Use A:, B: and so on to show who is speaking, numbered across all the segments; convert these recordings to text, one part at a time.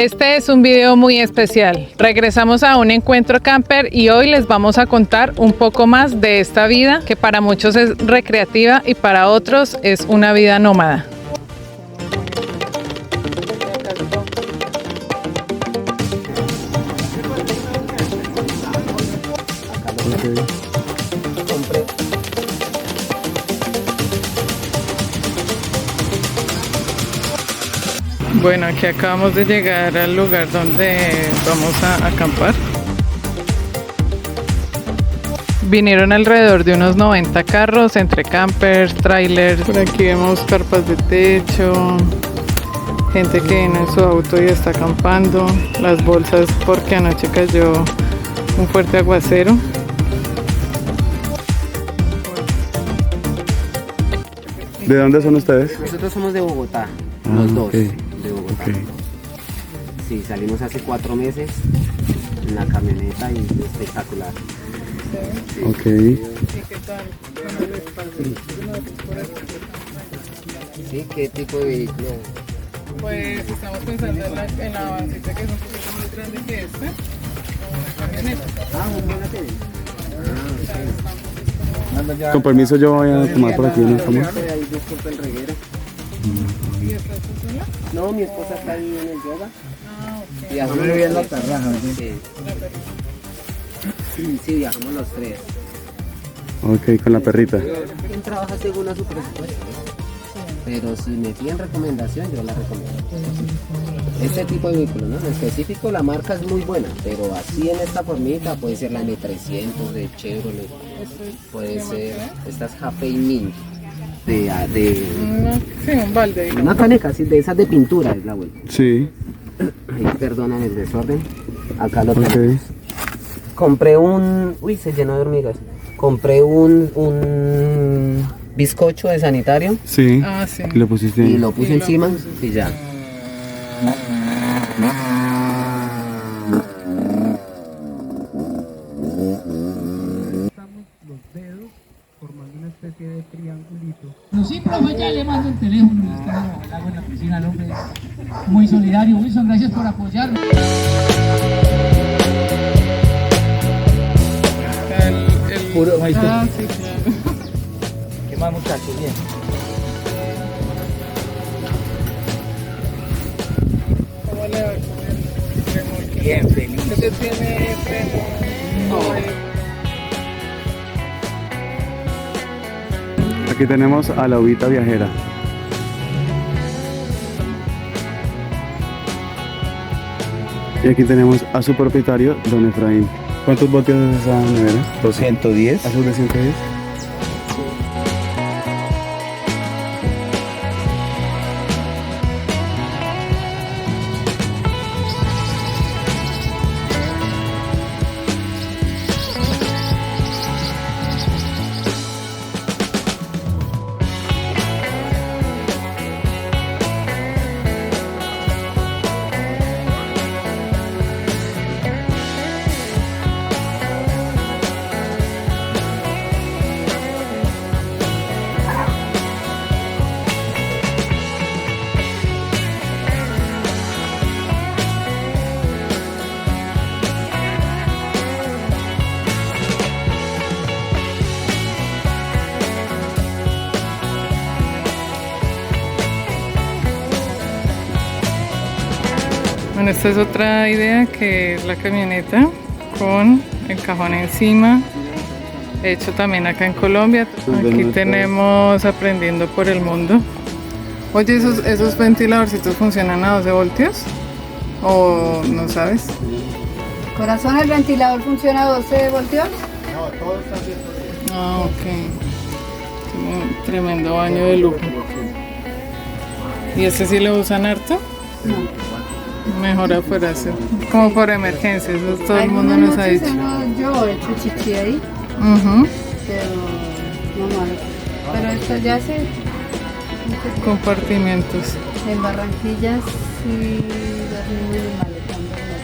A: Este es un video muy especial. Regresamos a un encuentro camper y hoy les vamos a contar un poco más de esta vida que para muchos es recreativa y para otros es una vida nómada. Bueno, aquí acabamos de llegar al lugar donde vamos a acampar. Vinieron alrededor de unos 90 carros entre campers, trailers. Por aquí vemos carpas de techo, gente que viene en su auto y está acampando, las bolsas porque anoche cayó un fuerte aguacero.
B: ¿De dónde son ustedes?
C: Nosotros somos de Bogotá, los dos.
B: Okay.
C: De Bogotá.
B: Okay.
C: Sí, salimos hace 4 meses en la camioneta y espectacular.
B: Sí. Ok.
A: ¿Y qué tal?
C: Sí, ¿qué tipo de vehículo?
A: Pues estamos pensando en la avancita que es un poquito más grande que esta, o una camioneta.
B: Con permiso, yo voy a tomar por aquí unas tomas.
C: Ahí disculpe el reguero.
A: ¿Y esta es tu sola?
C: No, mi esposa está ahí en el yoga.
A: Ah, ok.
C: Viajamos bien la terraja, sí, viajamos los 3.
B: Ok, con la perrita.
C: ¿Quién trabaja según a su presupuesto? Pero si me piden recomendación, yo la recomiendo. Este tipo de vehículo, ¿no? En específico la marca es muy buena, pero así en esta formita puede ser la M300 de Chevrolet, puede ser estas Hafei Mini
A: Sí, un balde. Digamos.
C: una caneca, sí, de esas de pintura es la vuelta.
B: Sí.
C: Ahí, perdonan el desorden, acá lo tengo.
B: Ok.
C: Compré un... Uy, se llenó de hormigas. Compré un bizcocho de sanitario
B: Sí.
A: Ah, sí.
B: Y lo pusiste
C: y
B: ahí.
C: lo puse encima y ya.
D: Pero sí, profe, ya le mando el teléfono y está el agua en la piscina, el hombre es muy solidario. Wilson, gracias por apoyarme.
A: Puro
D: maíz.
A: Ah, sí, claro.
D: ¿Qué más, muchachos? Bien.
A: ¿Cómo le va con el remolque?
D: Bien, feliz.
A: ¿Usted tiene freno?
B: Aquí tenemos a la ovita viajera. Y aquí tenemos a su propietario, don Efraín. ¿Cuántos botes es esa nevera?
E: 210.
B: ¿Azul de 110?
A: Bueno, esta es otra idea que es la camioneta con el cajón encima, hecho también acá en Colombia. Aquí tenemos Aprendiendo por el Mundo. Oye, ¿esos ventiladorcitos funcionan a 12 voltios? ¿O no sabes?
F: Corazón, ¿el ventilador funciona a 12 voltios?
A: Ah, ok. Tiene un tremendo baño de lujo. ¿Y este sí lo usan harto?
F: No.
A: Mejor afuera, sí. Como por emergencia, eso todo el mundo nos ha dicho.
F: Yo he hecho chichi ahí,
A: Ujú.
F: pero no malo. Pero esto ya se...
A: Compartimentos.
F: En Barranquilla sí dormimos en el malecón, ¿verdad?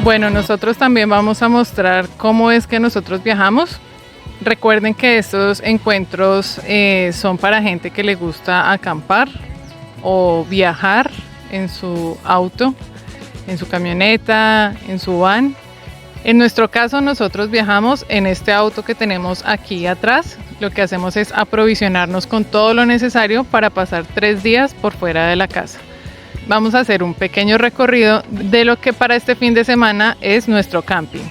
A: Bueno, nosotros también vamos a mostrar cómo es que nosotros viajamos. Recuerden que estos encuentros son para gente que le gusta acampar o viajar en su auto, en su camioneta, en su van. En nuestro caso, nosotros viajamos en este auto que tenemos aquí atrás. Lo que hacemos es aprovisionarnos con todo lo necesario para pasar 3 días por fuera de la casa. Vamos a hacer un pequeño recorrido de lo que para este fin de semana es nuestro camping.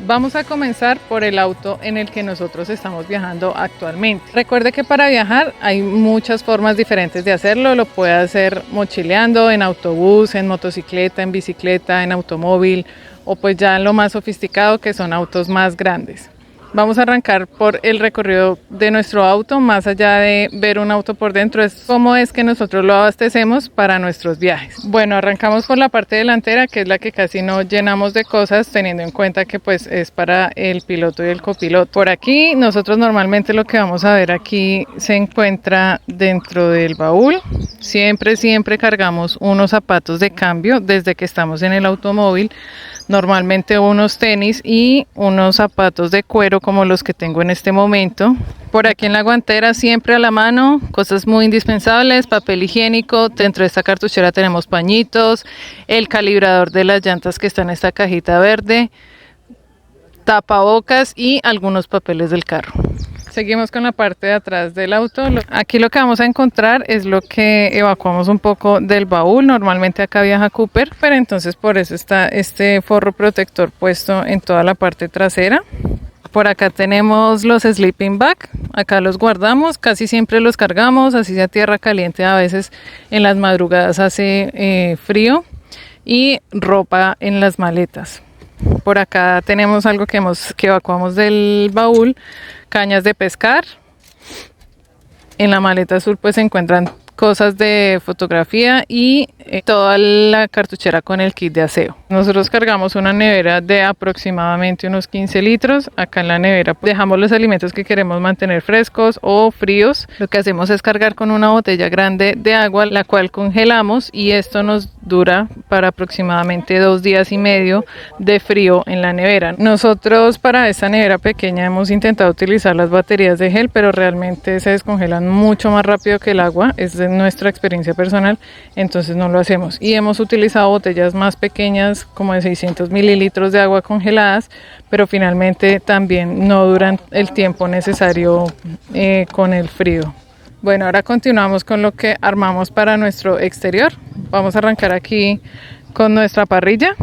A: Vamos a comenzar por el auto en el que nosotros estamos viajando actualmente. Recuerde que para viajar hay muchas formas diferentes de hacerlo. Lo puede hacer mochileando, en autobús, en motocicleta, en bicicleta, en automóvil o pues ya en lo más sofisticado que son autos más grandes. Vamos a arrancar por el recorrido de nuestro auto, más allá de ver un auto por dentro, es cómo es que nosotros lo abastecemos para nuestros viajes. Bueno, arrancamos por la parte delantera, que es la que casi no llenamos de cosas, teniendo en cuenta que pues es para el piloto y el copiloto. Por aquí, nosotros normalmente lo que vamos a ver aquí se encuentra dentro del baúl. Siempre cargamos unos zapatos de cambio desde que estamos en el automóvil. Normalmente unos tenis y unos zapatos de cuero como los que tengo en este momento. Por aquí en la guantera siempre a la mano, cosas muy indispensables, papel higiénico. Dentro de esta cartuchera tenemos pañitos, el calibrador de las llantas que está en esta cajita verde, tapabocas y algunos papeles del carro. Seguimos con la parte de atrás del auto. Aquí lo que vamos a encontrar es lo que evacuamos un poco del baúl. Normalmente acá viaja Cooper, pero entonces por eso está este forro protector puesto en toda la parte trasera. Por acá tenemos los sleeping bag. Acá los guardamos, casi siempre los cargamos, así sea tierra caliente, a veces en las madrugadas hace frío. Y ropa en las maletas. Por acá tenemos algo que evacuamos del baúl, cañas de pescar. En la maleta azul pues se encuentran cosas de fotografía y toda la cartuchera con el kit de aseo. Nosotros cargamos una nevera de aproximadamente unos 15 litros. Acá en la nevera dejamos los alimentos que queremos mantener frescos o fríos. Lo que hacemos es cargar con una botella grande de agua, la cual congelamos, y esto nos dura para aproximadamente 2 días y medio de frío en la nevera. Nosotros para esta nevera pequeña hemos intentado utilizar las baterías de gel, pero realmente se descongelan mucho más rápido que el agua. Es de nuestra experiencia personal, entonces no lo hacemos. Y hemos utilizado botellas más pequeñas, como de 600 mililitros de agua congeladas, pero finalmente también no duran el tiempo necesario con el frío. Bueno, ahora continuamos con lo que armamos para nuestro exterior. Vamos a arrancar aquí con nuestra parrilla.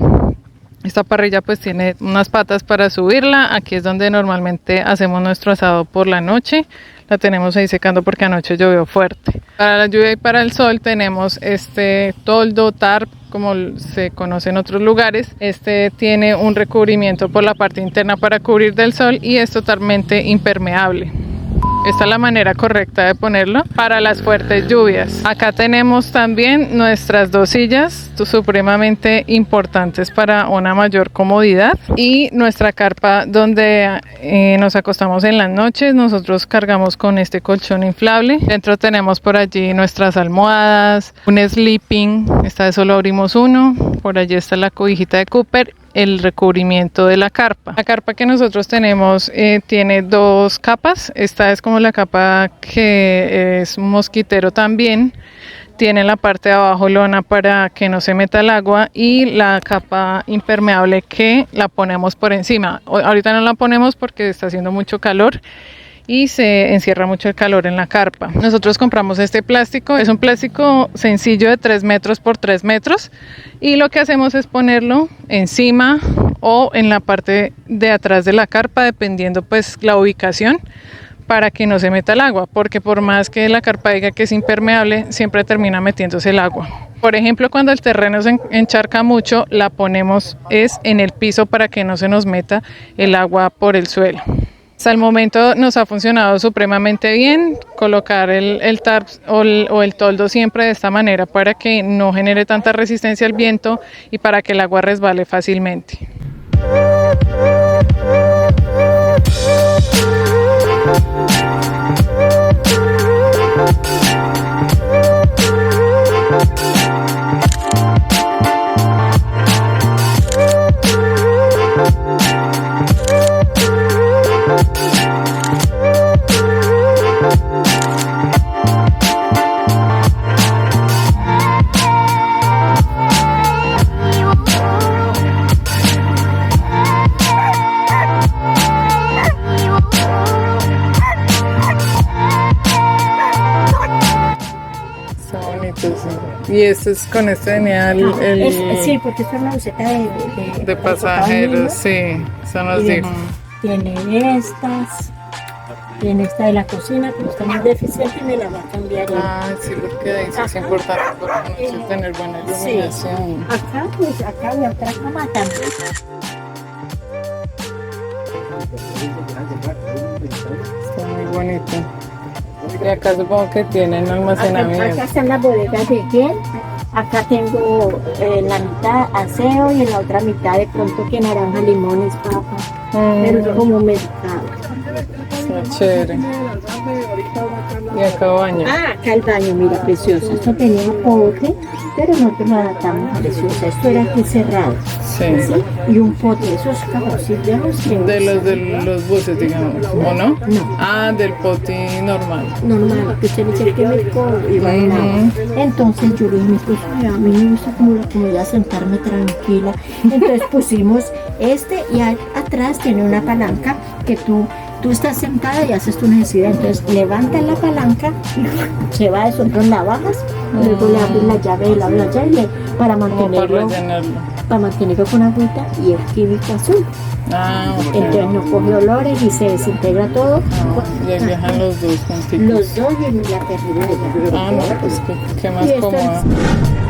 A: Esta parrilla pues tiene unas patas para subirla. Aquí es donde normalmente hacemos nuestro asado por la noche. La tenemos ahí secando porque anoche llovió fuerte. Para la lluvia y para el sol tenemos este toldo, tarp, como se conoce en otros lugares. Este tiene un recubrimiento por la parte interna para cubrir del sol y es totalmente impermeable. Esta es la manera correcta de ponerlo para las fuertes lluvias. Acá tenemos también nuestras 2 sillas, supremamente importantes para una mayor comodidad, y nuestra carpa donde nos acostamos en las noches. Nosotros cargamos con este colchón inflable. Dentro tenemos por allí nuestras almohadas, un sleeping, esta vez solo abrimos uno. Por allí está la cobijita de Cooper, el recubrimiento de la carpa. La carpa que nosotros tenemos tiene 2 capas. Esta es como la capa que es mosquitero también. Tiene en la parte de abajo lona para que no se meta el agua y la capa impermeable que la ponemos por encima. Ahorita no la ponemos porque está haciendo mucho calor y se encierra mucho el calor en la carpa. Nosotros compramos este plástico, es un plástico sencillo de 3 metros por 3 metros, y lo que hacemos es ponerlo encima o en la parte de atrás de la carpa, dependiendo pues la ubicación, para que no se meta el agua, porque por más que la carpa diga que es impermeable, siempre termina metiéndose el agua. Por ejemplo, cuando el terreno se encharca mucho, la ponemos es en el piso para que no se nos meta el agua por el suelo. Hasta el momento nos ha funcionado supremamente bien colocar el tarp o el toldo siempre de esta manera para que no genere tanta resistencia al viento y para que el agua resbale fácilmente. Y este es con este venía
E: Sí, porque esto es una buseta
A: de pasajeros, sí, eso nos
E: Y
A: dijo.
E: tiene estas, tiene esta de la cocina, pero está muy deficiente y me la va a cambiar.
A: Ah, sí, lo que dice es importante porque no tener buena iluminación.
E: Acá, pues acá hay otra cama también.
A: Está muy bonito. Y acá supongo que tienen almacenamiento.
E: Acá están las bodegas de gel. Acá tengo en la mitad aseo y en la otra mitad de pronto que naranja, limones, papa. Pero es como mercado.
A: Está chévere. Y acá baño.
E: Ah, acá el baño, mira, precioso. Esto tenía pote, pero nosotros lo adaptamos precioso. Esto era aquí cerrado.
A: Sí.
E: ¿Sí? Y un pote, esos cajoncitos que
A: De los buses, digamos, ¿o no?
E: No.
A: Ah, del poti normal.
E: normal, que usted dice que me iba en agua. Entonces yo le dije, pues a mí me gusta como la comida, sentarme tranquila. Entonces pusimos este y atrás tiene una palanca que tú estás sentada y haces tu necesidad. Entonces levantas la palanca y se va eso, entonces la bajas, luego le abres la llave, le abres la llave para
A: Como para
E: mantenerlo.
A: rellenarlo.
E: Para mantenerlo con agüita y el químico azul.
A: Ah, ok.
E: Entonces no coge olores y se desintegra todo.
A: Y ahí viajan los dos juntitos.
E: Los dos y la perrita.
A: Ah, no, pues qué más
E: Y esto
A: cómodo.
E: es-